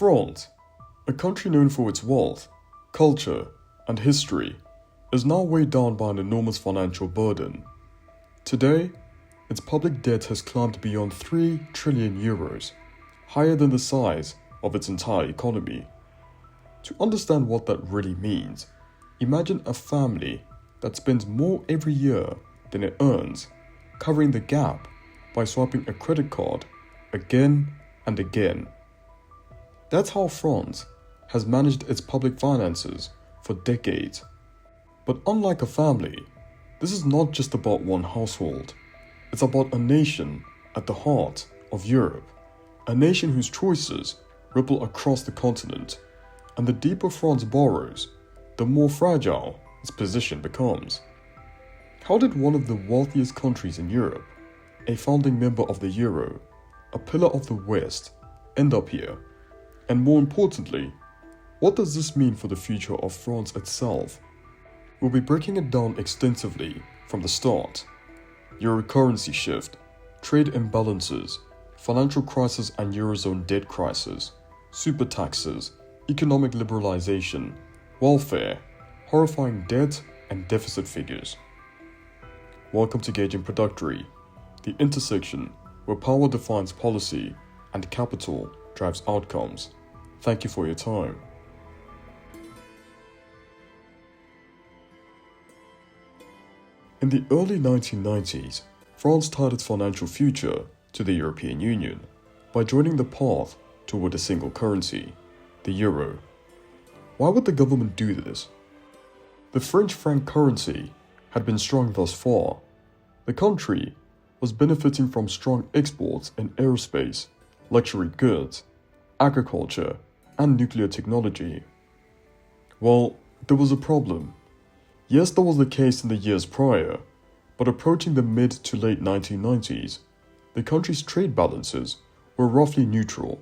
France, a country known for its wealth, culture, and history, is now weighed down by an enormous financial burden. Today, its public debt has climbed beyond 3 trillion euros, higher than the size of its entire economy. To understand what that really means, imagine a family that spends more every year than it earns, covering the gap by swiping a credit card again and again. That's how France has managed its public finances for decades. But unlike a family, this is not just about one household. It's about a nation at the heart of Europe, a nation whose choices ripple across the continent. And the deeper France borrows, the more fragile its position becomes. How did one of the wealthiest countries in Europe, a founding member of the Euro, a pillar of the West, end up here? And more importantly, what does this mean for the future of France itself? We'll be breaking it down extensively from the start. Euro currency shift, trade imbalances, financial crisis and Eurozone debt crisis, super taxes, economic liberalization, welfare, horrifying debt and deficit figures. Welcome to Gauge Introductory, the intersection where power defines policy and capital drives outcomes. Thank you for your time. In the early 1990s, France tied its financial future to the European Union by joining the path toward a single currency, the euro. Why would the government do this? The French franc currency had been strong thus far. The country was benefiting from strong exports in aerospace, luxury goods, agriculture, and nuclear technology. Well, there was a problem. Yes, that was the case in the years prior, but approaching the mid to late 1990s, the country's trade balances were roughly neutral,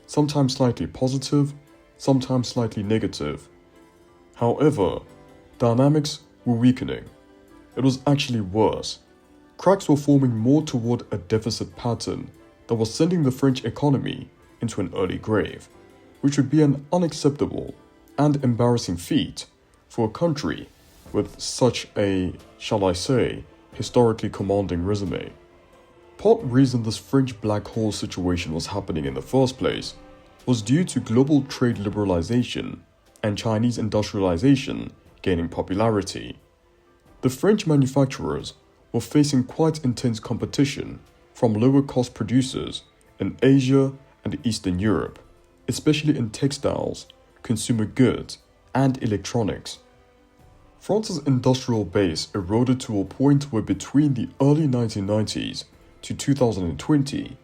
sometimes slightly positive, sometimes slightly negative. However, dynamics were weakening. It was actually worse. Cracks were forming more toward a deficit pattern that was sending the French economy into an early grave, which would be an unacceptable and embarrassing feat for a country with such a, shall I say, historically commanding resume. Part reason this French black hole situation was happening in the first place was due to global trade liberalization and Chinese industrialization gaining popularity. The French manufacturers were facing quite intense competition from lower-cost producers in Asia and Eastern Europe, especially in textiles, consumer goods, and electronics. France's industrial base eroded to a point where between the early 1990s to 2020,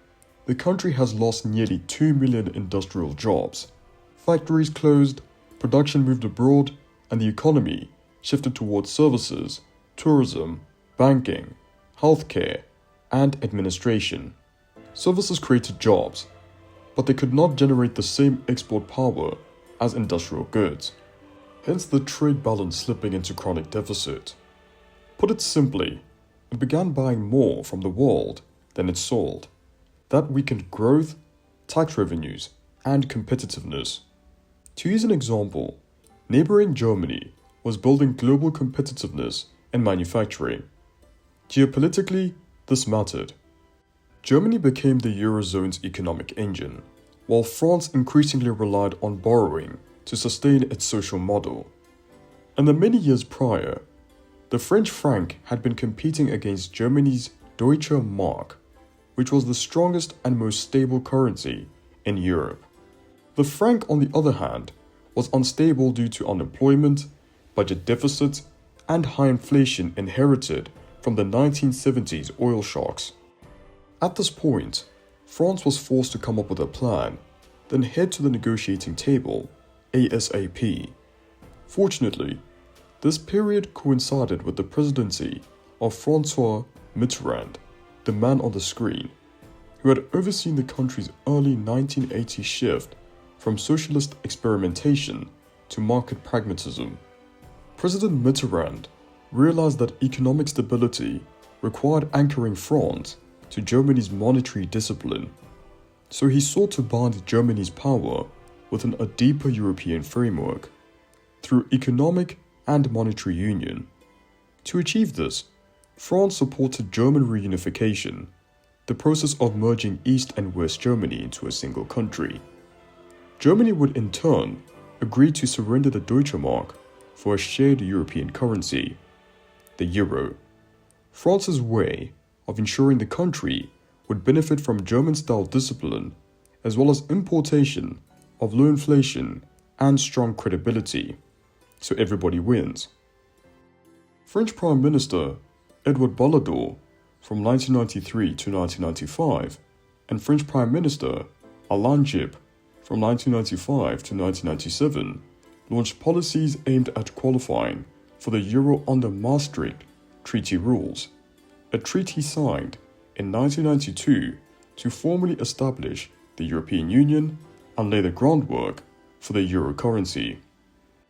the country has lost nearly 2 million industrial jobs. Factories closed, production moved abroad, and the economy shifted towards services, tourism, banking, healthcare, and administration. Services created jobs, but they could not generate the same export power as industrial goods. Hence the trade balance slipping into chronic deficit. Put it simply, it began buying more from the world than it sold. That weakened growth, tax revenues, and competitiveness. To use an example, neighboring Germany was building global competitiveness in manufacturing. Geopolitically, this mattered. Germany became the Eurozone's economic engine, while France increasingly relied on borrowing to sustain its social model. In the many years prior, the French franc had been competing against Germany's Deutsche Mark, which was the strongest and most stable currency in Europe. The franc, on the other hand, was unstable due to unemployment, budget deficits, and high inflation inherited from the 1970s oil shocks. At this point, France was forced to come up with a plan, then head to the negotiating table ASAP. Fortunately, this period coincided with the presidency of François Mitterrand, the man on the screen, who had overseen the country's early 1980s shift from socialist experimentation to market pragmatism. President Mitterrand realized that economic stability required anchoring France to Germany's monetary discipline, so he sought to bind Germany's power within a deeper European framework, through economic and monetary union. To achieve this, France supported German reunification, the process of merging East and West Germany into a single country. Germany would in turn agree to surrender the Deutsche Mark for a shared European currency, the euro. France's way of ensuring the country would benefit from German-style discipline as well as importation of low inflation and strong credibility, so everybody wins. French Prime Minister Edouard Balladur from 1993 to 1995 and French Prime Minister Hollande from 1995 to 1997 launched policies aimed at qualifying for the euro under Maastricht Treaty rules, a treaty signed in 1992 to formally establish the European Union and lay the groundwork for the euro currency.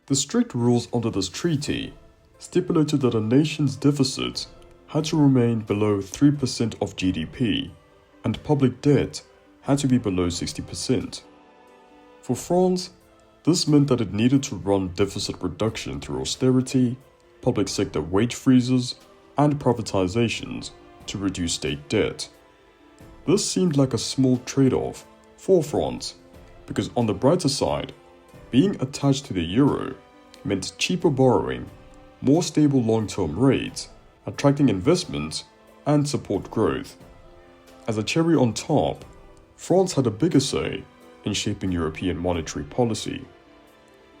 The strict rules under this treaty stipulated that a nation's deficit had to remain below 3% of GDP and public debt had to be below 60%. For France, this meant that it needed to run deficit reduction through austerity, public sector wage freezes, and privatizations to reduce state debt. This seemed like a small trade-off for France, because on the brighter side, being attached to the euro meant cheaper borrowing, more stable long-term rates, attracting investment, and support growth. As a cherry on top, France had a bigger say in shaping European monetary policy.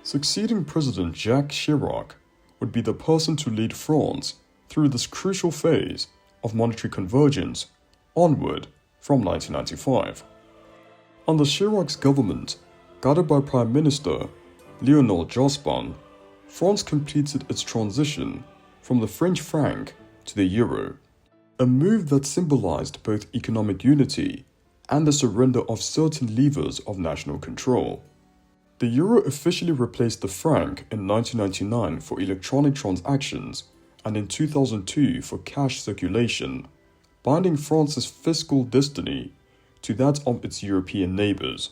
Succeeding President Jacques Chirac would be the person to lead France through this crucial phase of monetary convergence onward from 1995. Under Chirac's government, guided by Prime Minister Lionel Jospin, France completed its transition from the French franc to the euro, a move that symbolized both economic unity and the surrender of certain levers of national control. The euro officially replaced the franc in 1999 for electronic transactions and in 2002 for cash circulation, binding France's fiscal destiny to that of its European neighbors.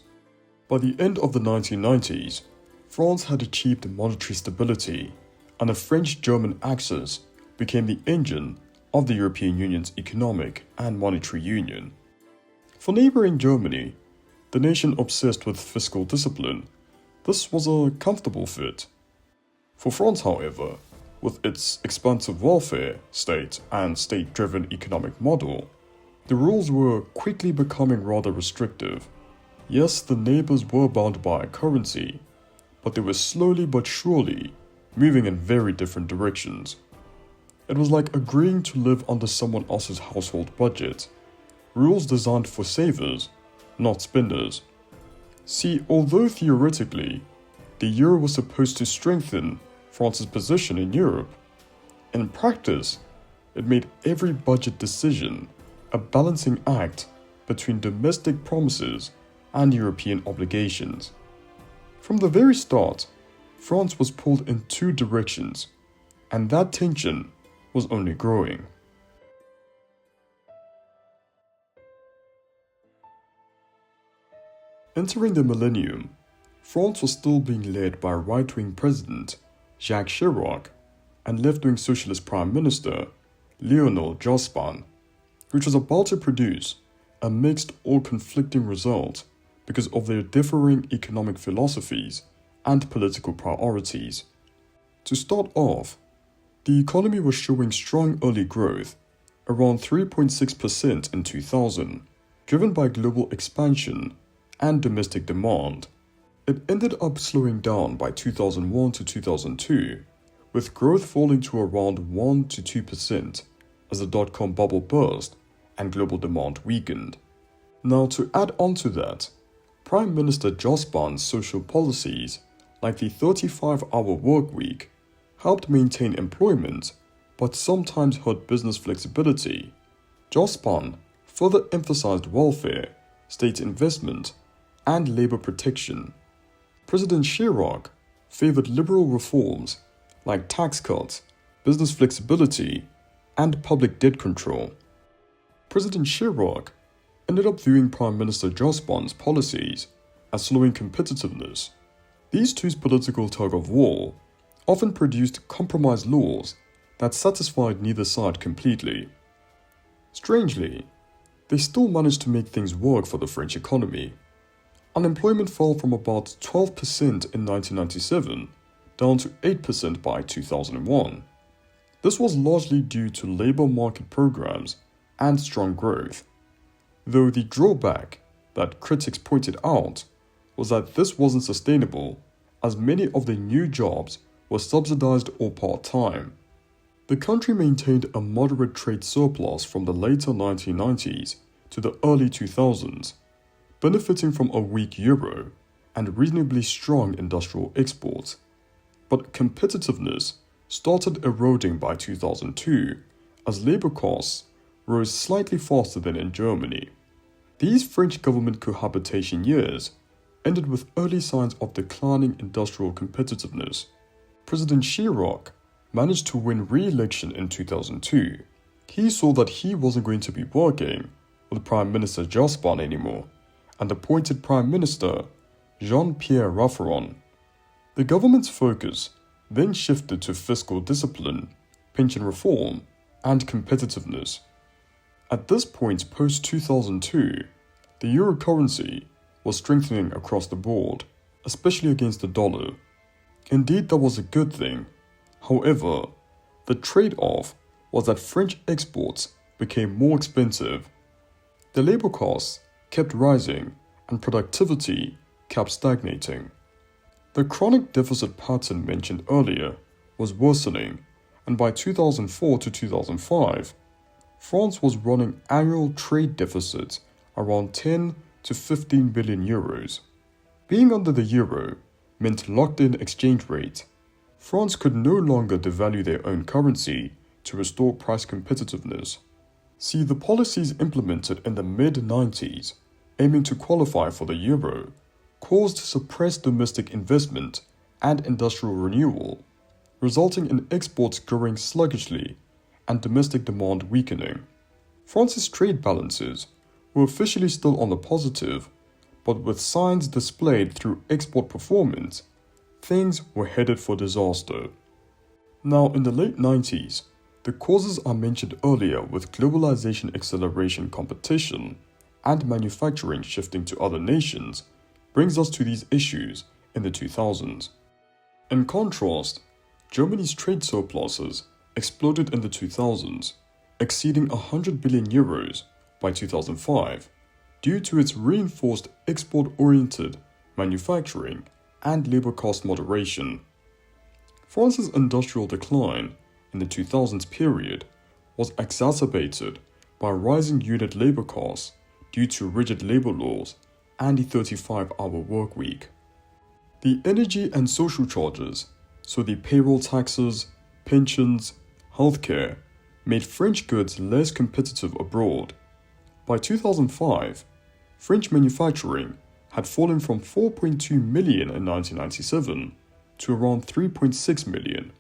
By the end of the 1990s, France had achieved monetary stability, and a French-German axis became the engine of the European Union's economic and monetary union. For neighboring Germany, the nation obsessed with fiscal discipline, this was a comfortable fit. For France, however, with its expansive welfare state and state-driven economic model, the rules were quickly becoming rather restrictive. Yes, the neighbors were bound by a currency, but they were slowly but surely moving in very different directions. It was like agreeing to live under someone else's household budget, rules designed for savers, not spenders. See, although theoretically, the euro was supposed to strengthen France's position in Europe, in practice, it made every budget decision a balancing act between domestic promises and European obligations. From the very start, France was pulled in two directions, and that tension was only growing. Entering the millennium, France was still being led by right-wing President Jacques Chirac and left-wing Socialist Prime Minister Lionel Jospin, which was about to produce a mixed or conflicting result because of their differing economic philosophies and political priorities. To start off, the economy was showing strong early growth, around 3.6% in 2000, driven by global expansion and domestic demand. It ended up slowing down by 2001 to 2002, with growth falling to around 1 to 2% as the dot-com bubble burst and global demand weakened. Now, to add on to that, Prime Minister Jospin's social policies, like the 35-hour work week, helped maintain employment but sometimes hurt business flexibility. Jospin further emphasized welfare, state investment, and labor protection. President Chirac favored liberal reforms like tax cuts, business flexibility, and public debt control. President Chirac ended up viewing Prime Minister Jospin's policies as slowing competitiveness. These two's political tug-of-war often produced compromise laws that satisfied neither side completely. Strangely, they still managed to make things work for the French economy. Unemployment fell from about 12% in 1997 down to 8% by 2001. This was largely due to labor market programs and strong growth, though the drawback that critics pointed out was that this wasn't sustainable, as many of the new jobs were subsidized or part-time. The country maintained a moderate trade surplus from the later 1990s to the early 2000s, benefiting from a weak euro and reasonably strong industrial exports. But competitiveness started eroding by 2002 as labor costs rose slightly faster than in Germany. These French government cohabitation years ended with early signs of declining industrial competitiveness. President Chirac managed to win re-election in 2002. He saw that he wasn't going to be working with Prime Minister Jospin anymore and appointed Prime Minister Jean-Pierre Raffarin. The government's focus then shifted to fiscal discipline, pension reform, and competitiveness. At this point post-2002, the euro currency was strengthening across the board, especially against the dollar. Indeed, that was a good thing. However, the trade-off was that French exports became more expensive. The labor costs kept rising and productivity kept stagnating. The chronic deficit pattern mentioned earlier was worsening, and by 2004 to 2005, France was running annual trade deficits around 10 to 15 billion euros. Being under the euro meant locked-in exchange rate. France could no longer devalue their own currency to restore price competitiveness. See, the policies implemented in the mid-90s, aiming to qualify for the euro, caused suppressed domestic investment and industrial renewal, resulting in exports growing sluggishly and domestic demand weakening. France's trade balances were officially still on the positive, but with signs displayed through export performance, things were headed for disaster. Now, in the late 90s, the causes are mentioned earlier with globalization acceleration competition and manufacturing shifting to other nations brings us to these issues in the 2000s. In contrast, Germany's trade surpluses exploded in the 2000s, exceeding 100 billion euros by 2005 due to its reinforced export-oriented manufacturing and labor cost moderation. France's industrial decline in the 2000s period was exacerbated by rising unit labor costs due to rigid labor laws and the 35-hour work week. The energy and social charges, so the payroll taxes, pensions, healthcare, made French goods less competitive abroad. By 2005, French manufacturing had fallen from 4.2 million in 1997 to around 3.6 million.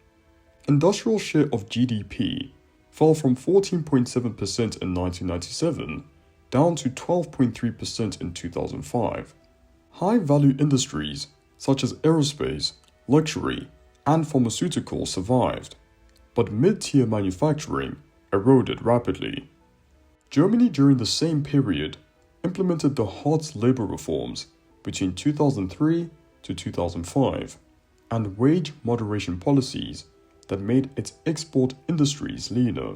Industrial share of GDP fell from 14.7% in 1997 down to 12.3% in 2005. High-value industries such as aerospace, luxury, and pharmaceuticals survived, but mid-tier manufacturing eroded rapidly. Germany during the same period implemented the Hartz labor reforms between 2003 to 2005 and wage moderation policies that made its export industries leaner.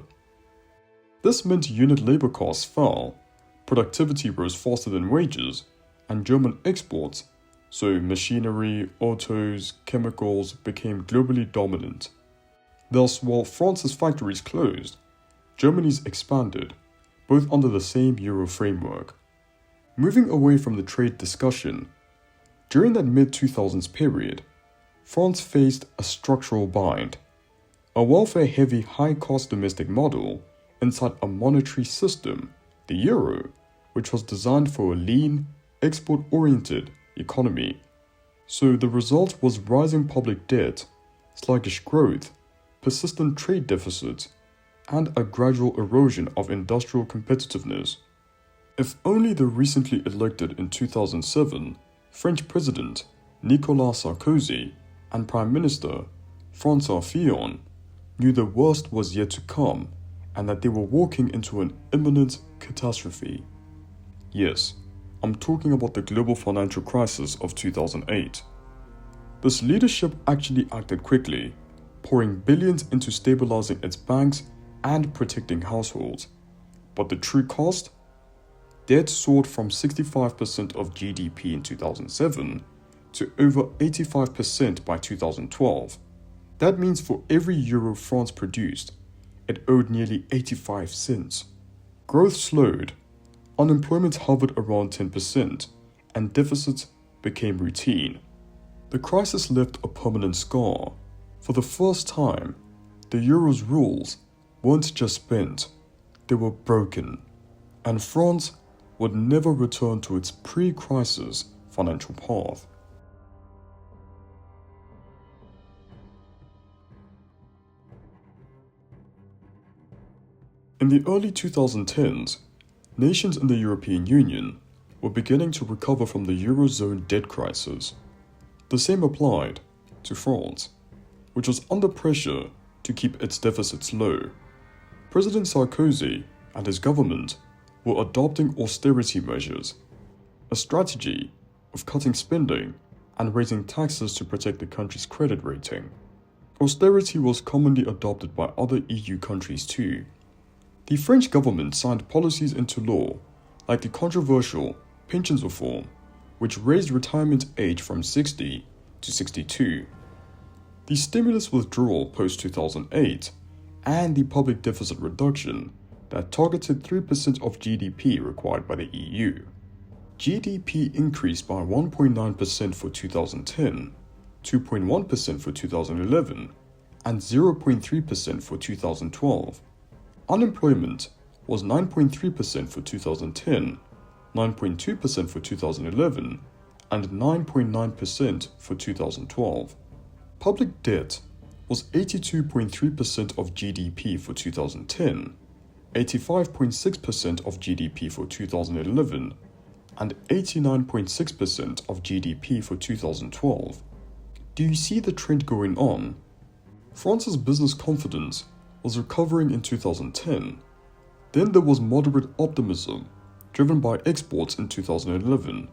This meant unit labor costs fell, productivity rose faster than wages, and German exports, so machinery, autos, chemicals, became globally dominant. Thus, while France's factories closed, Germany's expanded, both under the same euro framework. Moving away from the trade discussion, during that mid-2000s period, France faced a structural bind, a welfare-heavy high-cost domestic model inside a monetary system, the euro, which was designed for a lean, export-oriented economy. So the result was rising public debt, sluggish growth, persistent trade deficits, and a gradual erosion of industrial competitiveness. If only the recently elected in 2007 French President Nicolas Sarkozy and Prime Minister François Fillon knew the worst was yet to come and that they were walking into an imminent catastrophe. Yes, I'm talking about the global financial crisis of 2008. This leadership actually acted quickly, pouring billions into stabilizing its banks and protecting households. But the true cost? Debt soared from 65% of GDP in 2007 to over 85% by 2012. That means for every euro France produced, it owed nearly 85 cents. Growth slowed, unemployment hovered around 10%, and deficits became routine. The crisis left a permanent scar. For the first time, the euro's rules weren't just spent, they were broken, and France would never return to its pre-crisis financial path. In the early 2010s, nations in the European Union were beginning to recover from the Eurozone debt crisis. The same applied to France, which was under pressure to keep its deficits low. President Sarkozy and his government were adopting austerity measures, a strategy of cutting spending and raising taxes to protect the country's credit rating. Austerity was commonly adopted by other EU countries too. The French government signed policies into law, like the controversial pensions reform, which raised retirement age from 60 to 62. The stimulus withdrawal post-2008 and the public deficit reduction that targeted 3% of GDP required by the EU. GDP increased by 1.9% for 2010, 2.1% for 2011, and 0.3% for 2012. Unemployment was 9.3% for 2010, 9.2% for 2011, and 9.9% for 2012. Public debt was 82.3% of GDP for 2010, 85.6% of GDP for 2011, and 89.6% of GDP for 2012. Do you see the trend going on? France's business confidence was recovering in 2010. Then there was moderate optimism, driven by exports in 2011,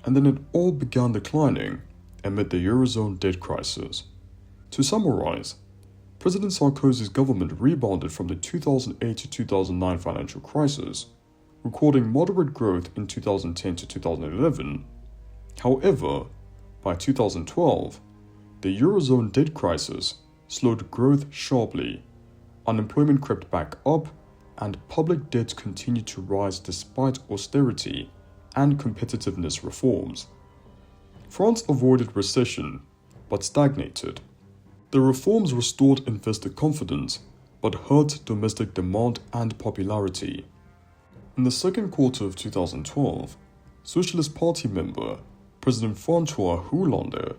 and then it all began declining amid the Eurozone debt crisis. To summarize, President Sarkozy's government rebounded from the 2008 to 2009 financial crisis, recording moderate growth in 2010 to 2011. However, by 2012, the Eurozone debt crisis slowed growth sharply, unemployment crept back up, and public debt continued to rise despite austerity and competitiveness reforms. France avoided recession, but stagnated. The reforms restored investor confidence, but hurt domestic demand and popularity. In the second quarter of 2012, Socialist Party member President François Hollande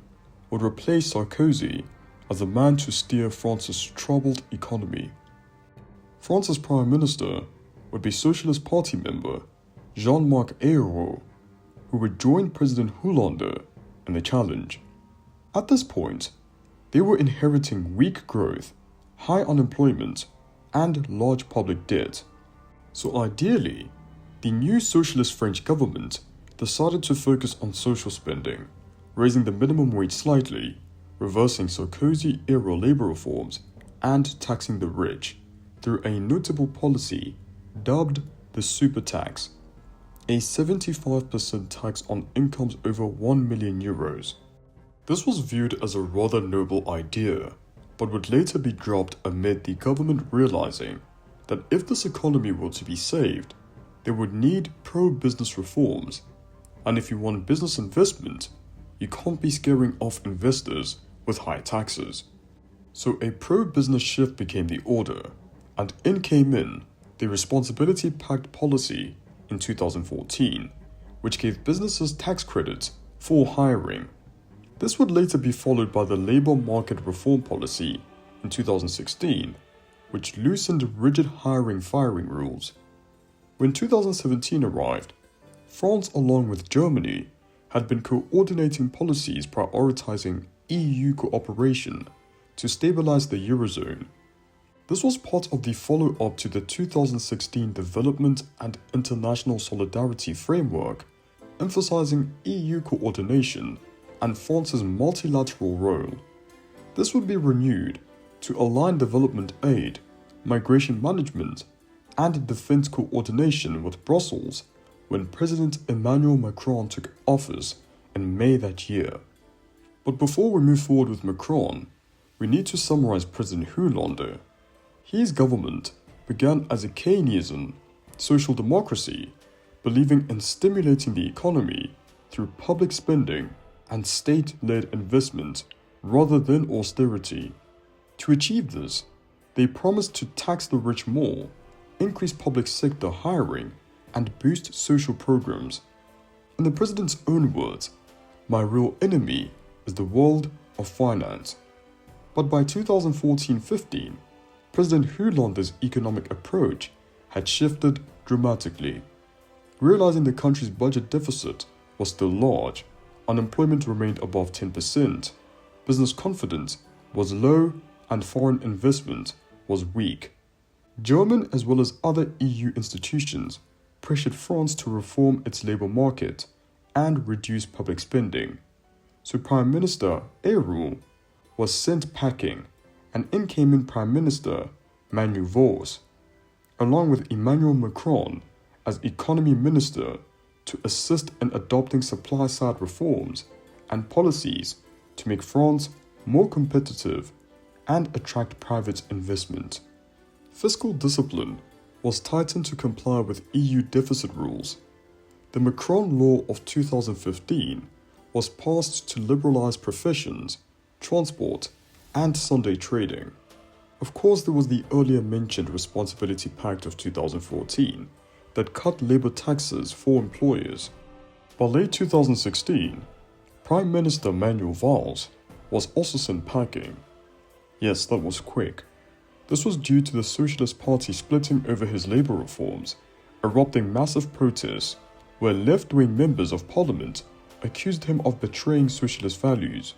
would replace Sarkozy as the man to steer France's troubled economy. France's Prime Minister would be Socialist Party member Jean-Marc Ayrault, who would join President Hollande in the challenge. At this point, they were inheriting weak growth, high unemployment, and large public debt. So ideally, the new socialist French government decided to focus on social spending, raising the minimum wage slightly, reversing Sarkozy-era labor reforms, and taxing the rich through a notable policy dubbed the super tax, a 75% tax on incomes over 1 million euros. This was viewed as a rather noble idea, but would later be dropped amid the government realizing that if this economy were to be saved, they would need pro-business reforms, and if you want business investment, you can't be scaring off investors with high taxes. So a pro-business shift became the order, and in came in the responsibility-packed policy in 2014, which gave businesses tax credits for hiring. This would later be followed by the labor market reform policy in 2016, which loosened rigid hiring-firing rules. When 2017 arrived, France, along with Germany, had been coordinating policies prioritizing EU cooperation to stabilize the Eurozone. This was part of the follow-up to the 2016 Development and International Solidarity Framework, emphasizing EU coordination and France's multilateral role. This would be renewed to align development aid, migration management, and defense coordination with Brussels when President Emmanuel Macron took office in May that year. But before we move forward with Macron, we need to summarize President Hollande. His government began as a Keynesian social democracy, believing in stimulating the economy through public spending and state-led investment rather than austerity. To achieve this, they promised to tax the rich more, increase public sector hiring, and boost social programs. In the president's own words, "My real enemy is the world of finance." But by 2014-15, President Hollande's economic approach had shifted dramatically. Realizing the country's budget deficit was still large, unemployment remained above 10%, business confidence was low, and foreign investment was weak. German as well as other EU institutions pressured France to reform its labor market and reduce public spending. So Prime Minister Ayrault was sent packing, and in came in Prime Minister Manuel Valls, along with Emmanuel Macron as Economy Minister to assist in adopting supply-side reforms and policies to make France more competitive and attract private investment. Fiscal discipline was tightened to comply with EU deficit rules. The Macron Law of 2015 was passed to liberalize professions, transport, and Sunday trading. Of course, there was the earlier mentioned Responsibility Pact of 2014 that cut labor taxes for employers. By late 2016, Prime Minister Manuel Valls was also sent packing. Yes, that was quick. This was due to the Socialist Party splitting over his labor reforms, erupting massive protests where left-wing members of parliament accused him of betraying socialist values.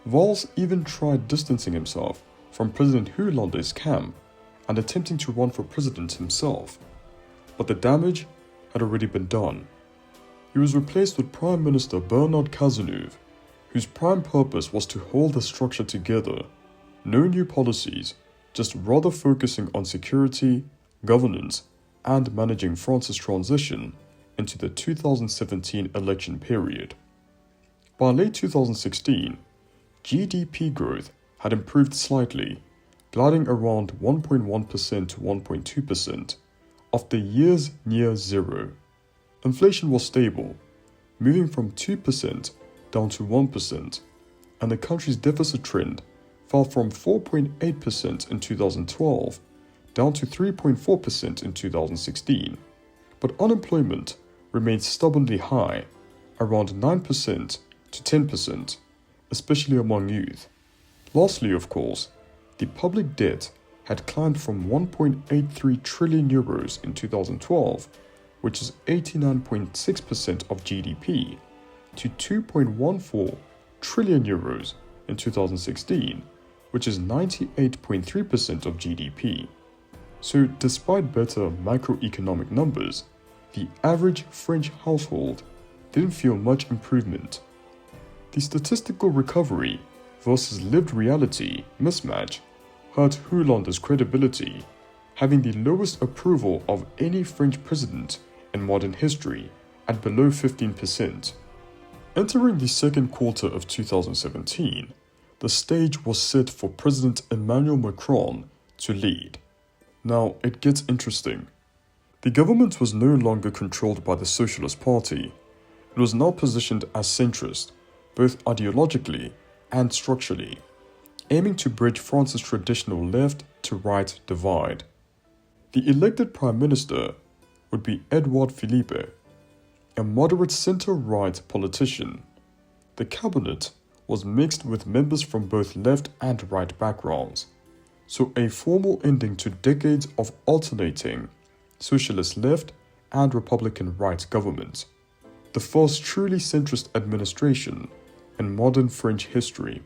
Valls even tried distancing himself from President Hollande's camp and attempting to run for president himself. But the damage had already been done. He was replaced with Prime Minister Bernard Cazeneuve, whose prime purpose was to hold the structure together. No new policies, just rather focusing on security, governance, and managing France's transition into the 2017 election period. By late 2016, GDP growth had improved slightly, gliding around 1.1% to 1.2%, after years near zero. Inflation was stable, moving from 2% down to 1%, and the country's deficit trend fell from 4.8% in 2012 down to 3.4% in 2016. But unemployment remained stubbornly high, around 9% to 10%, especially among youth. Lastly, of course, the public debt had climbed from 1.83 trillion euros in 2012, which is 89.6% of GDP, to 2.14 trillion euros in 2016, which is 98.3% of GDP. So despite better macroeconomic numbers, the average French household didn't feel much improvement. The statistical recovery versus lived reality mismatch hurt Hollande's credibility, having the lowest approval of any French president in modern history at below 15%. Entering the second quarter of 2017, the stage was set for President Emmanuel Macron to lead. Now, it gets interesting. The government was no longer controlled by the Socialist Party. It was now positioned as centrist, both ideologically and structurally, aiming to bridge France's traditional left-to-right divide. The elected Prime Minister would be Edouard Philippe, a moderate center-right politician. The cabinet was mixed with members from both left and right backgrounds, so a formal ending to decades of alternating socialist left and Republican right governments. the first truly centrist administration in modern French history.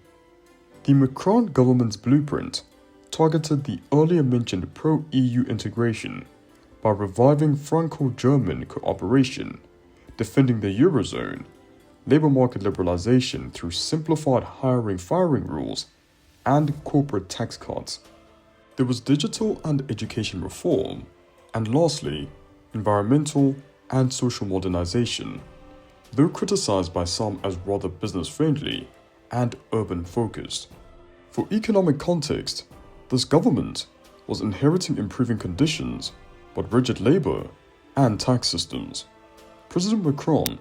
The Macron government's blueprint targeted the earlier mentioned pro-EU integration by reviving Franco-German cooperation, defending the Eurozone, labour market liberalisation through simplified hiring-firing rules, and corporate tax cuts. There was digital and education reform, and lastly, environmental and social modernisation, though criticised by some as rather business-friendly and urban-focused. For economic context, this government was inheriting improving conditions but rigid labour and tax systems. President Macron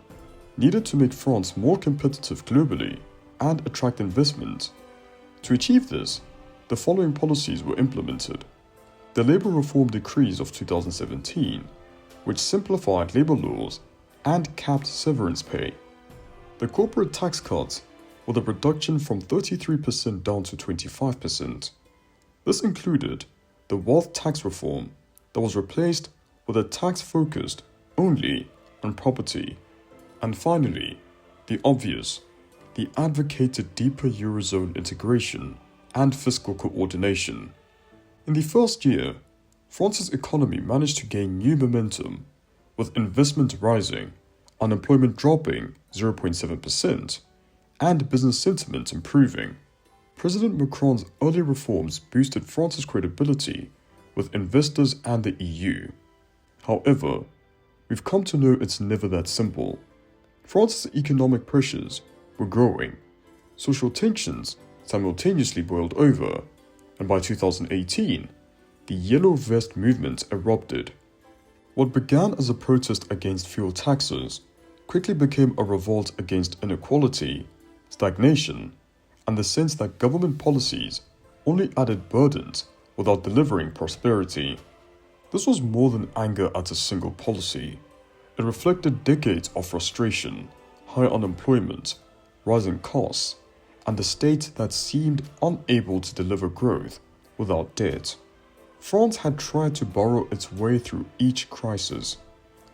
needed to make France more competitive globally and attract investment. To achieve this, the following policies were implemented. The Labour Reform Decrees of 2017, which simplified labour laws and capped severance pay. The corporate tax cuts with a reduction from 33% down to 25%. This included the wealth tax reform that was replaced with a tax focused only on property. And finally, the obvious, the advocated deeper Eurozone integration and fiscal coordination. In the first year, France's economy managed to gain new momentum, with investment rising, unemployment dropping 0.7%, and business sentiment improving. President Macron's early reforms boosted France's credibility with investors and the EU. However, we've come to know it's never that simple. France's economic pressures were growing, social tensions simultaneously boiled over, and by 2018, the Yellow Vest movement erupted. What began as a protest against fuel taxes quickly became a revolt against inequality, stagnation, and the sense that government policies only added burdens without delivering prosperity. This was more than anger at a single policy. It reflected decades of frustration, high unemployment, rising costs, and a state that seemed unable to deliver growth without debt. France had tried to borrow its way through each crisis,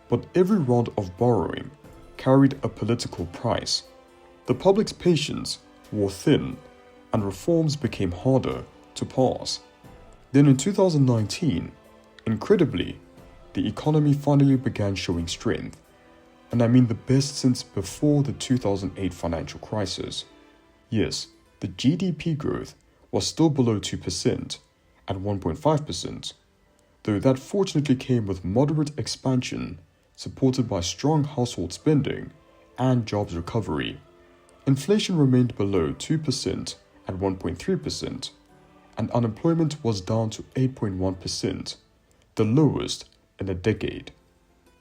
but every round of borrowing carried a political price. The public's patience wore thin, and reforms became harder to pass. Then in 2019, incredibly, the economy finally began showing strength, and I mean the best since before the 2008 financial crisis. Yes, the GDP growth was still below 2%, at 1.5%, though that fortunately came with moderate expansion supported by strong household spending and jobs recovery. Inflation remained below 2% at 1.3%, and unemployment was down to 8.1%, the lowest in a decade.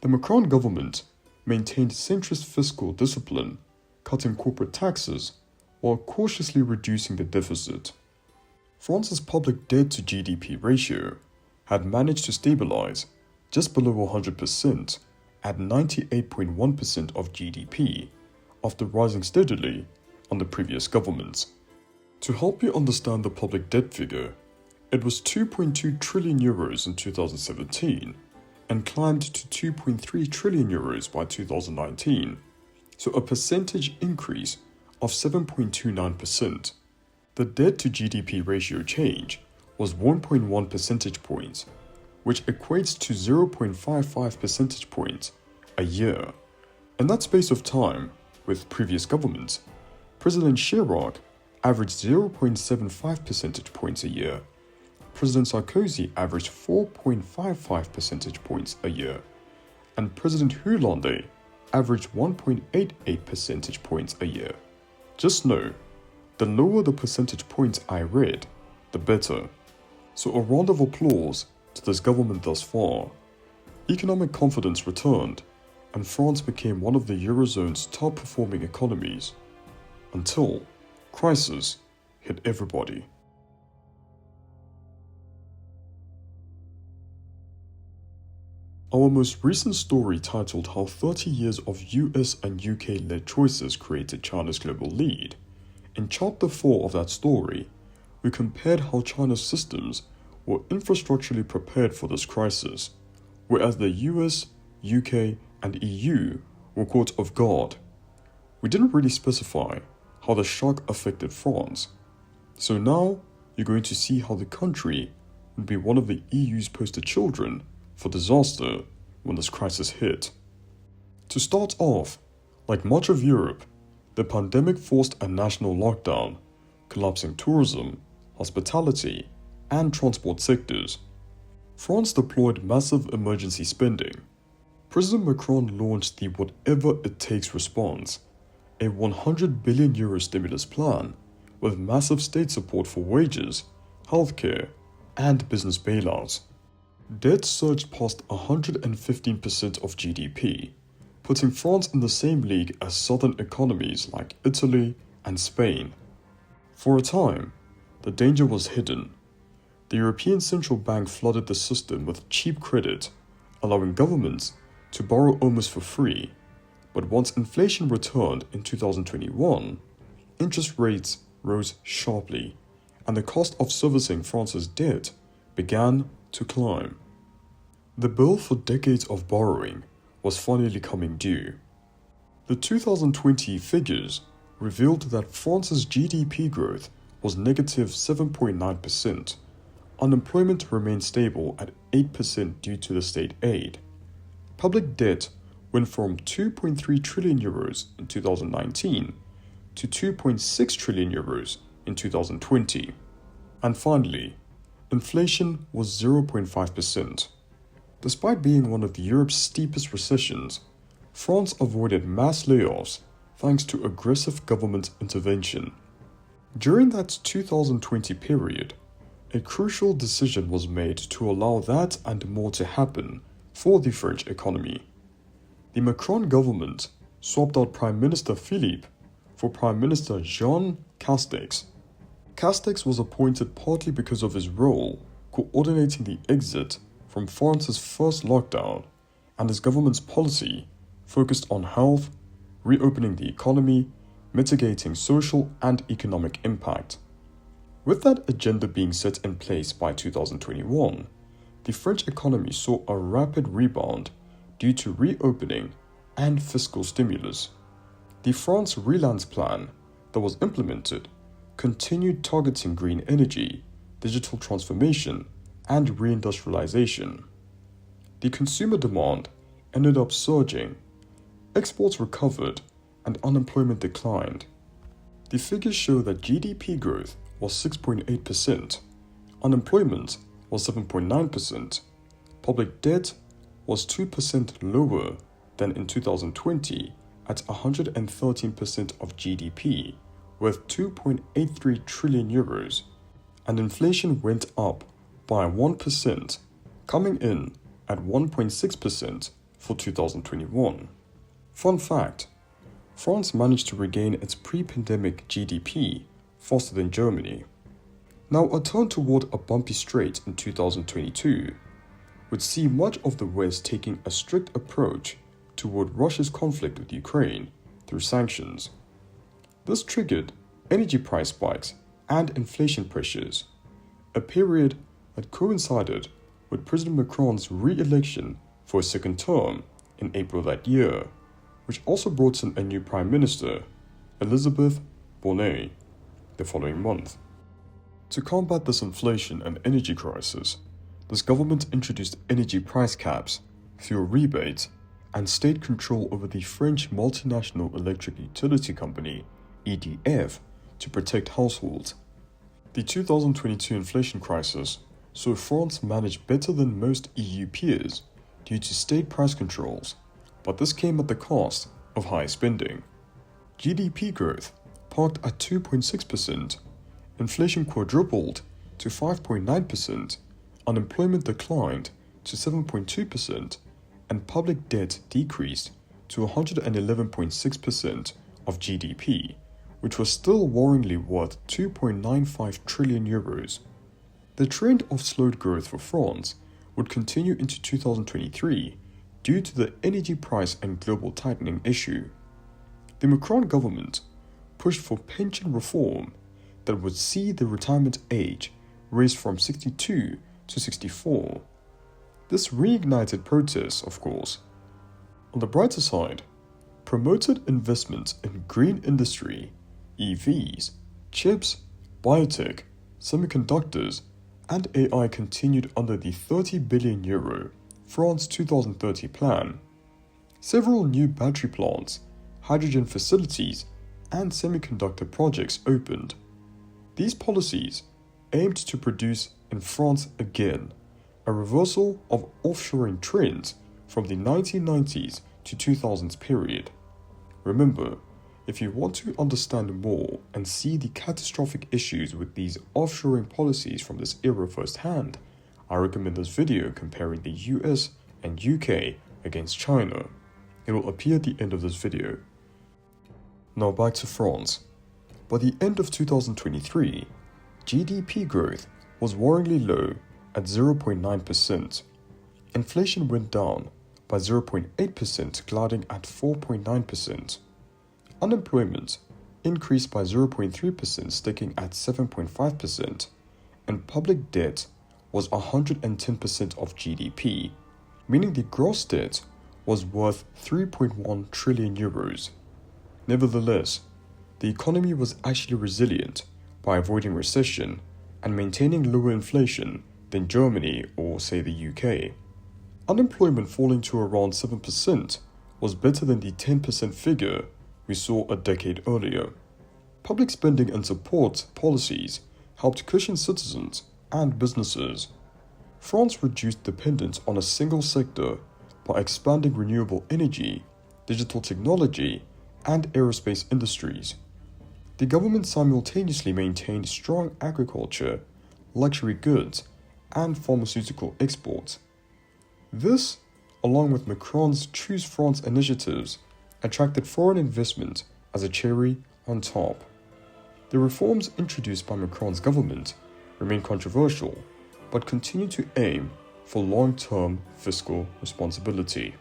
The Macron government maintained centrist fiscal discipline, cutting corporate taxes while cautiously reducing the deficit. France's public debt to GDP ratio had managed to stabilize just below 100% at 98.1% of GDP after rising steadily under previous governments. To help you understand the public debt figure, it was 2.2 trillion euros in 2017 and climbed to 2.3 trillion euros by 2019, so a percentage increase of 7.29%. The debt to GDP ratio change was 1.1 percentage points, which equates to 0.55 percentage points a year. In that space of time, with previous governments, President Chirac averaged 0.75 percentage points a year, President Sarkozy averaged 4.55 percentage points a year, and President Hollande averaged 1.88 percentage points a year. Just know, the lower the percentage points I read, the better. So a round of applause to this government thus far. Economic confidence returned, and France became one of the Eurozone's top-performing economies. Until crisis hit everybody. Our most recent story, titled How 30 Years of US and UK-led choices Created China's Global Lead. In Chapter 4 of that story, we compared how China's systems were infrastructurally prepared for this crisis, whereas the US, UK, and EU were caught off guard. We didn't really specify how the shock affected France. So now you're going to see how the country would be one of the EU's poster children for disaster when this crisis hit. To start off, like much of Europe, the pandemic forced a national lockdown, collapsing tourism, hospitality, and transport sectors. France deployed massive emergency spending. President Macron launched the whatever it takes response, a €100 billion stimulus plan with massive state support for wages, healthcare, and business bailouts. Debt surged past 115% of GDP, putting France in the same league as southern economies like Italy and Spain. For a time, the danger was hidden. The European Central Bank flooded the system with cheap credit, allowing governments to borrow almost for free. But once inflation returned in 2021, interest rates rose sharply, and the cost of servicing France's debt began to climb. The bill for decades of borrowing was finally coming due. The 2020 figures revealed that France's GDP growth was negative 7.9%. Unemployment remained stable at 8% due to the state aid. Public debt went from €2.3 trillion in 2019 to €2.6 trillion in 2020. And finally, inflation was 0.5%. Despite being one of Europe's steepest recessions, France avoided mass layoffs thanks to aggressive government intervention. During that 2020 period, a crucial decision was made to allow that and more to happen for the French economy. The Macron government swapped out Prime Minister Philippe for Prime Minister Jean Castex. Castex was appointed partly because of his role coordinating the exit from France's first lockdown, and his government's policy focused on health, reopening the economy, mitigating social and economic impact. With that agenda being set in place by 2021, the French economy saw a rapid rebound due to reopening and fiscal stimulus. The France Relance plan that was implemented continued targeting green energy, digital transformation, and reindustrialization. The consumer demand ended up surging, exports recovered, and unemployment declined. The figures show that GDP growth was 6.8%, unemployment was 7.9%, public debt was 2% lower than in 2020 at 113% of GDP, worth €2.83 trillion, and inflation went up by 1%, coming in at 1.6% for 2021. Fun fact, France managed to regain its pre-pandemic GDP faster than Germany. Now a turn toward a bumpy strait in 2022 would see much of the West taking a strict approach toward Russia's conflict with Ukraine through sanctions. This triggered energy price spikes and inflation pressures, a period that coincided with President Macron's re-election for a second term in April that year, which also brought in a new Prime Minister, Elisabeth Borne, the following month. To combat this inflation and energy crisis, this government introduced energy price caps, fuel rebates, and state control over the French multinational electric utility company, EDF, to protect households. The 2022 inflation crisis saw France manage better than most EU peers due to state price controls, but this came at the cost of high spending. GDP growth parked at 2.6%, inflation quadrupled to 5.9%, unemployment declined to 7.2%, and public debt decreased to 111.6% of GDP, which was still worryingly worth €2.95 trillion. The trend of slowed growth for France would continue into 2023 due to the energy price and global tightening issue. The Macron government pushed for pension reform that would see the retirement age raised from 62 to 64. This reignited protests, of course. On the brighter side, promoted investment in green industry, EVs, chips, biotech, semiconductors, and AI continued under the €30 billion France 2030 plan. Several new battery plants, hydrogen facilities, and semiconductor projects opened. These policies aimed to produce in France again, a reversal of offshoring trends from the 1990s to 2000s period. Remember, if you want to understand more and see the catastrophic issues with these offshoring policies from this era firsthand, I recommend this video comparing the US and UK against China. It will appear at the end of this video. Now back to France. By the end of 2023, GDP growth was worryingly low at 0.9%. Inflation went down by 0.8%, gliding at 4.9%. Unemployment increased by 0.3%, sticking at 7.5%, and public debt was 110% of GDP, meaning the gross debt was worth €3.1 trillion. Nevertheless, the economy was actually resilient by avoiding recession and maintaining lower inflation than Germany or, say, the UK. Unemployment falling to around 7% was better than the 10% figure we saw a decade earlier. Public spending and support policies helped cushion citizens and businesses. France reduced dependence on a single sector by expanding renewable energy, digital technology, and aerospace industries. The government simultaneously maintained strong agriculture, luxury goods, and pharmaceutical exports. This, along with Macron's Choose France initiatives, attracted foreign investment as a cherry on top. The reforms introduced by Macron's government remain controversial, but continue to aim for long-term fiscal responsibility.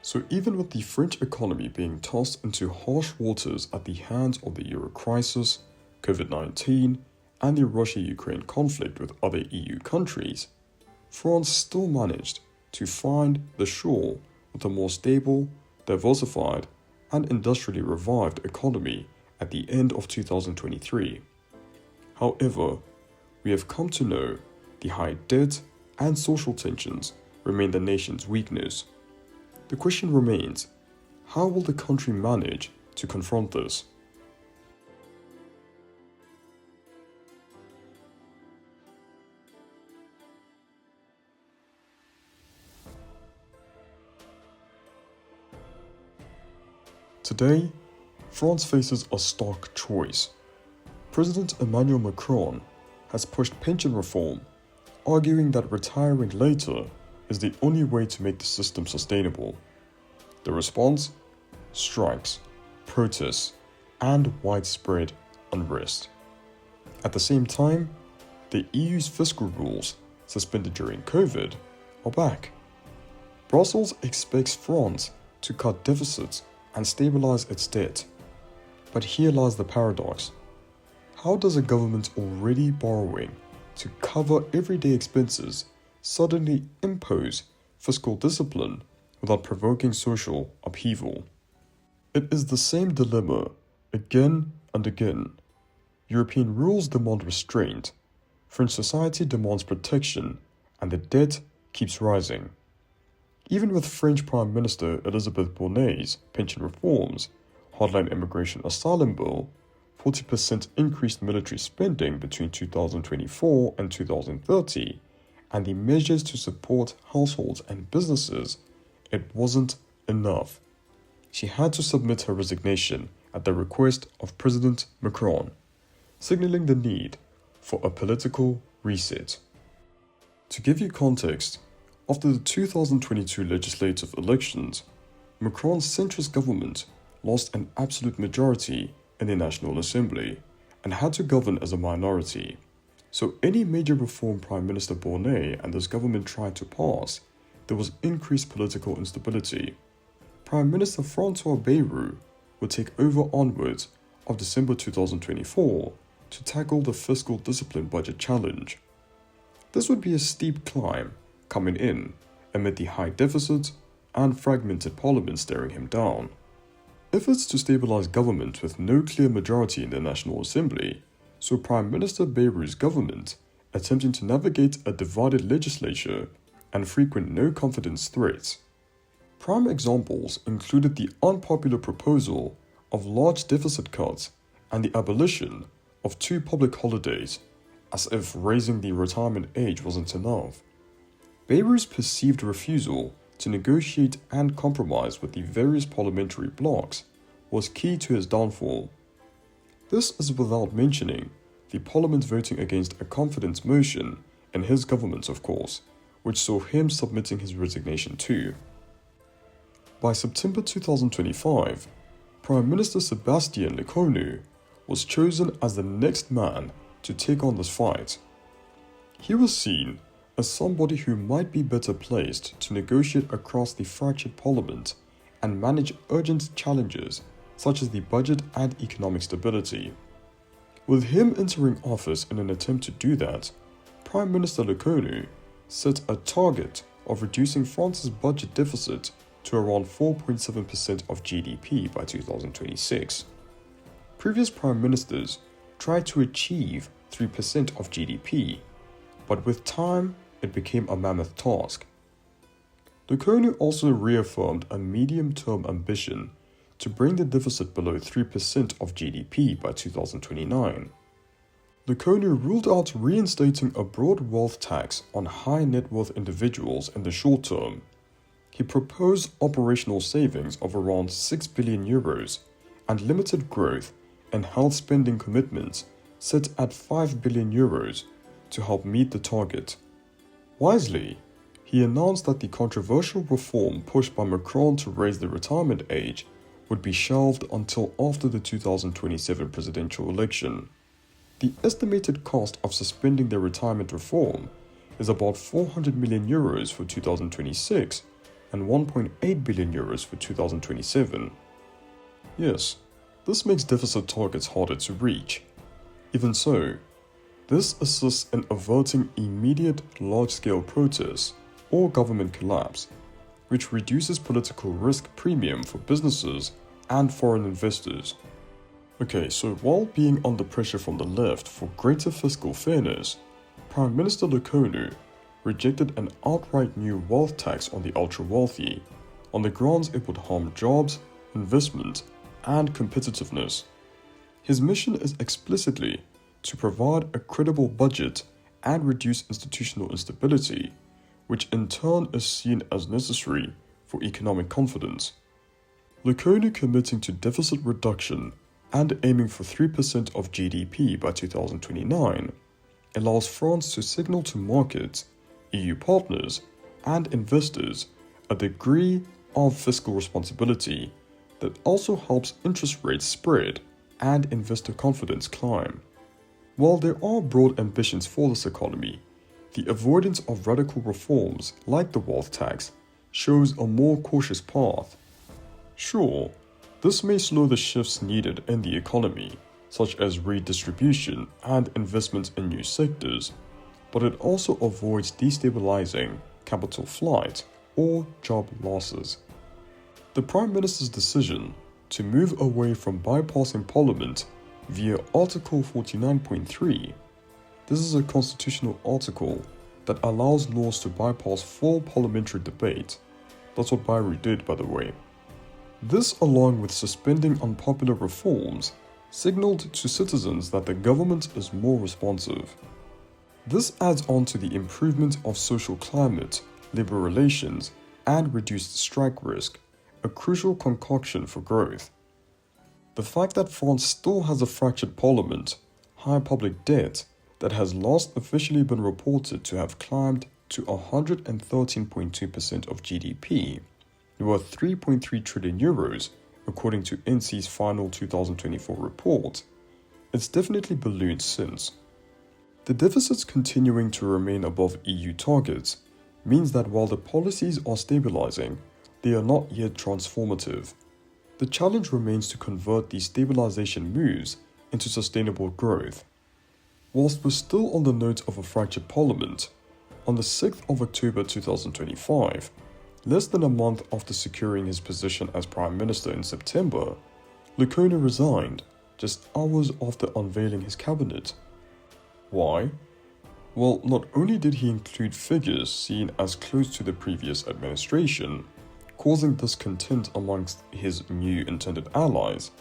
So even with the French economy being tossed into harsh waters at the hands of the euro crisis, COVID-19, and the Russia-Ukraine conflict with other EU countries, France still managed to find the shore with a more stable, diversified, and industrially revived economy at the end of 2023. However, we have come to know the high debt and social tensions remain the nation's weakness. The question remains, how will the country manage to confront this? Today, France faces a stark choice. President Emmanuel Macron has pushed pension reform, arguing that retiring later is the only way to make the system sustainable. The response? Strikes, protests, and widespread unrest. At the same time, the EU's fiscal rules, suspended during COVID, are back. Brussels expects France to cut deficits and stabilize its debt. But here lies the paradox. How does a government already borrowing to cover everyday expenses suddenly impose fiscal discipline without provoking social upheaval? It is the same dilemma again and again. European rules demand restraint, French society demands protection, and the debt keeps rising. Even with French Prime Minister Elisabeth Borne's pension reforms, hardline immigration asylum bill, 40% increased military spending between 2024 and 2030, and the measures to support households and businesses, it wasn't enough. She had to submit her resignation at the request of President Macron, signaling the need for a political reset. To give you context, after the 2022 legislative elections, Macron's centrist government lost an absolute majority in the National Assembly and had to govern as a minority. So any major reform Prime Minister Borne and his government tried to pass, there was increased political instability. Prime Minister François Bayrou would take over onwards of December 2024 to tackle the fiscal discipline budget challenge. This would be a steep climb coming in amid the high deficit and fragmented parliament staring him down. efforts to stabilize government with no clear majority in the National Assembly saw Prime Minister Bayrou's government attempting to navigate a divided legislature and frequent no-confidence threats. Prime examples included the unpopular proposal of large deficit cuts and the abolition of 2 public holidays, as if raising the retirement age wasn't enough. Bayrou's perceived refusal to negotiate and compromise with the various parliamentary blocs was key to his downfall. This is without mentioning the parliament voting against a confidence motion in his government, of course, which saw him submitting his resignation too. By September 2025, Prime Minister Sébastien Lecornu was chosen as the next man to take on this fight. He was seen as somebody who might be better placed to negotiate across the fractured parliament and manage urgent challenges such as the budget and economic stability. With him entering office in an attempt to do that, Prime Minister Lecornu set a target of reducing France's budget deficit to around 4.7% of GDP by 2026. Previous prime ministers tried to achieve 3% of GDP, but with time, it became a mammoth task. Lecornu also reaffirmed a medium-term ambition to bring the deficit below 3% of GDP by 2029. Lecornu ruled out reinstating a broad wealth tax on high net worth individuals in the short term. He proposed operational savings of around 6 billion euros and limited growth and health spending commitments set at 5 billion euros to help meet the target. Wisely, he announced that the controversial reform pushed by Macron to raise the retirement age would be shelved until after the 2027 presidential election. The estimated cost of suspending the retirement reform is about 400 million euros for 2026 and 1.8 billion euros for 2027. Yes, this makes deficit targets harder to reach. Even so, this assists in averting immediate large-scale protests or government collapse, which reduces political risk premium for businesses and foreign investors. Okay, so while being under pressure from the left for greater fiscal fairness, Prime Minister Lecornu rejected an outright new wealth tax on the ultra-wealthy, on the grounds it would harm jobs, investment, and competitiveness. His mission is explicitly to provide a credible budget and reduce institutional instability, which in turn is seen as necessary for economic confidence. Lecornu committing to deficit reduction and aiming for 3% of GDP by 2029 allows France to signal to markets, EU partners, and investors a degree of fiscal responsibility that also helps interest rates spread and investor confidence climb. While there are broad ambitions for this economy, the avoidance of radical reforms like the wealth tax shows a more cautious path. Sure, this may slow the shifts needed in the economy, such as redistribution and investment in new sectors, but it also avoids destabilizing capital flight or job losses. The Prime Minister's decision to move away from bypassing Parliament via Article 49.3. This is a constitutional article that allows laws to bypass full parliamentary debate. That's what Bayrou did, by the way. This, along with suspending unpopular reforms, signaled to citizens that the government is more responsive. This adds on to the improvement of social climate, labor relations, and reduced strike risk, a crucial concoction for growth. The fact that France still has a fractured parliament, high public debt that has last officially been reported to have climbed to 113.2% of GDP, worth 3.3 trillion euros, according to INSEE's final 2024 report, it's definitely ballooned since. The deficits continuing to remain above EU targets means that while the policies are stabilizing, they are not yet transformative. The challenge remains to convert these stabilization moves into sustainable growth. Whilst we're still on the note of a fractured parliament, on the 6th of October 2025, Less than a month after securing his position as Prime Minister in September, Lecornu resigned just hours after unveiling his cabinet. Why? Well, not only did he include figures seen as close to the previous administration, causing discontent amongst his new intended allies,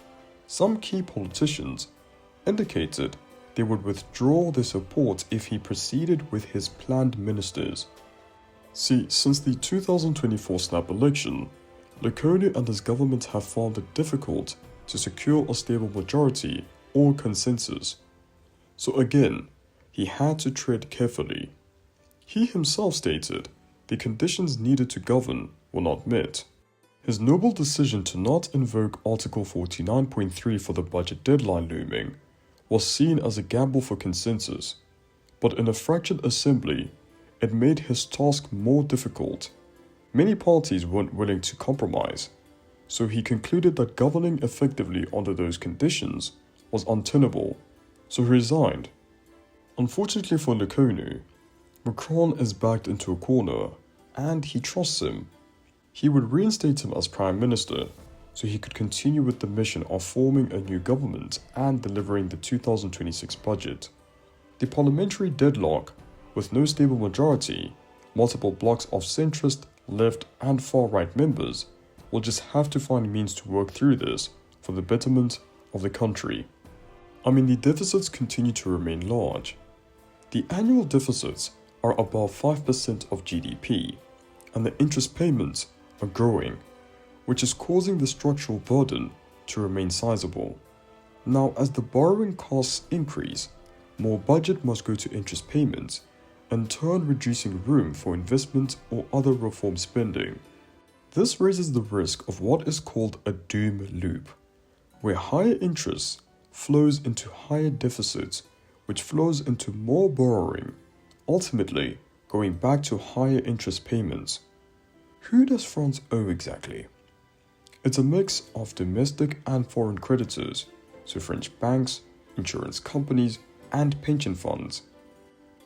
some key politicians indicated they would withdraw their support if he proceeded with his planned ministers. See, since the 2024 snap election, Lecornu and his government have found it difficult to secure a stable majority or consensus. So again, he had to tread carefully. He himself stated the conditions needed to govern were not met. His noble decision to not invoke Article 49.3 for the budget deadline looming was seen as a gamble for consensus, but in a fractured assembly, it made his task more difficult. Many parties weren't willing to compromise, so he concluded that governing effectively under those conditions was untenable, so he resigned. Unfortunately for Lecornu, Macron is backed into a corner, and he trusts him. He would reinstate him as Prime Minister, so he could continue with the mission of forming a new government and delivering the 2026 budget. The parliamentary deadlock, with no stable majority, multiple blocks of centrist, left and far-right members, will just have to find means to work through this for the betterment of the country. The deficits continue to remain large. The annual deficits are above 5% of GDP, and the interest payments are growing, which is causing the structural burden to remain sizable. Now, as the borrowing costs increase, more budget must go to interest payments, in turn reducing room for investment or other reform spending. This raises the risk of what is called a doom loop, where higher interest flows into higher deficits, which flows into more borrowing, ultimately going back to higher interest payments. Who does France owe exactly? It's a mix of domestic and foreign creditors, so French banks, insurance companies, and pension funds.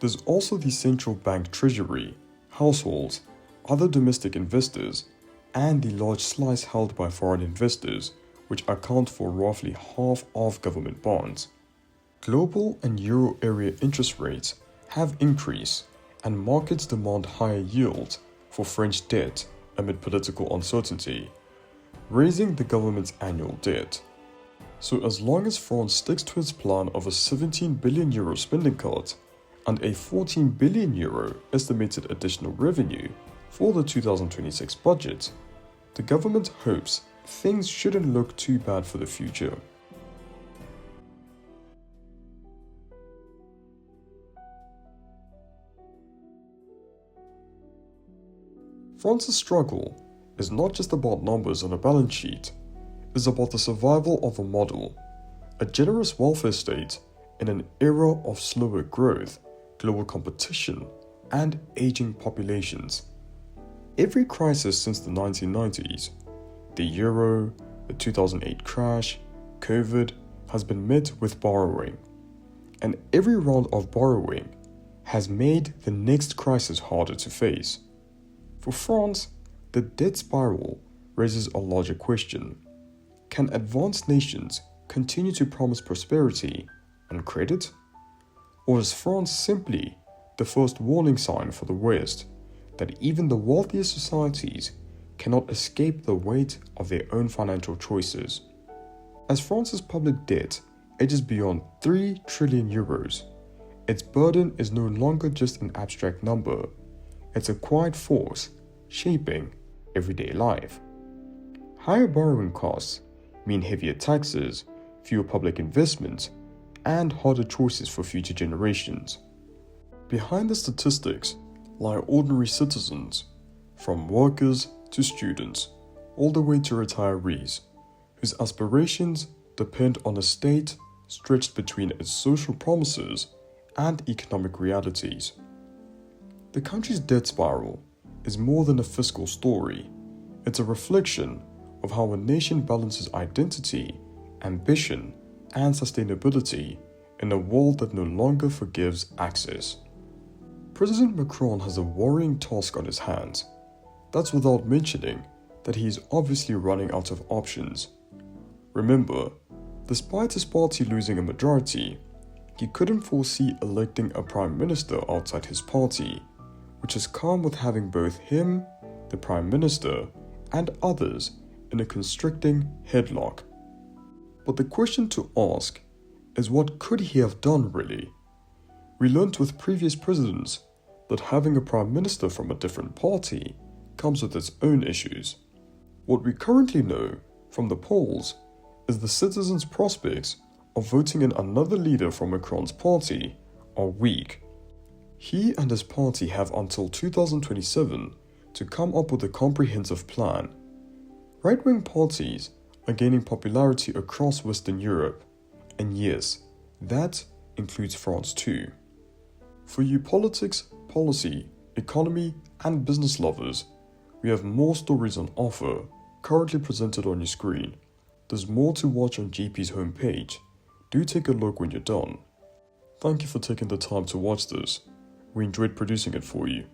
There's also the central bank treasury, households, other domestic investors, and the large slice held by foreign investors, which account for roughly half of government bonds. Global and euro area interest rates have increased, and markets demand higher yields for French debt amid political uncertainty, raising the government's annual debt. So as long as France sticks to its plan of a 17 billion euro spending cut and a 14 billion euro estimated additional revenue for the 2026 budget, the government hopes things shouldn't look too bad for the future. France's struggle is not just about numbers on a balance sheet, it's about the survival of a model, a generous welfare state in an era of slower growth, global competition, and aging populations. Every crisis since the 1990s, the euro, the 2008 crash, COVID, has been met with borrowing. And every round of borrowing has made the next crisis harder to face. For France, the debt spiral raises a larger question. Can advanced nations continue to promise prosperity on credit? Or is France simply the first warning sign for the West that even the wealthiest societies cannot escape the weight of their own financial choices? As France's public debt edges beyond 3 trillion euros, its burden is no longer just an abstract number, it's a quiet force shaping everyday life. Higher borrowing costs mean heavier taxes, fewer public investments, and harder choices for future generations. Behind the statistics lie ordinary citizens, from workers to students, all the way to retirees, whose aspirations depend on a state stretched between its social promises and economic realities. The country's debt spiral is more than a fiscal story. It's a reflection of how a nation balances identity, ambition, and sustainability in a world that no longer forgives access. President Macron has a worrying task on his hands. That's without mentioning that he is obviously running out of options. Remember, despite his party losing a majority, he couldn't foresee electing a prime minister outside his party, which has come with having both him, the prime minister, and others in a constricting headlock. But the question to ask is, what could he have done really? We learnt with previous presidents that having a prime minister from a different party comes with its own issues. What we currently know from the polls is the citizens' prospects of voting in another leader from Macron's party are weak. He and his party have until 2027 to come up with a comprehensive plan. Right-wing parties are gaining popularity across Western Europe, and yes, that includes France too. For you politics, policy, economy, and business lovers, we have more stories on offer, currently presented on your screen. There's more to watch on GP's homepage. Do take a look when you're done. Thank you for taking the time to watch this. We enjoyed producing it for you.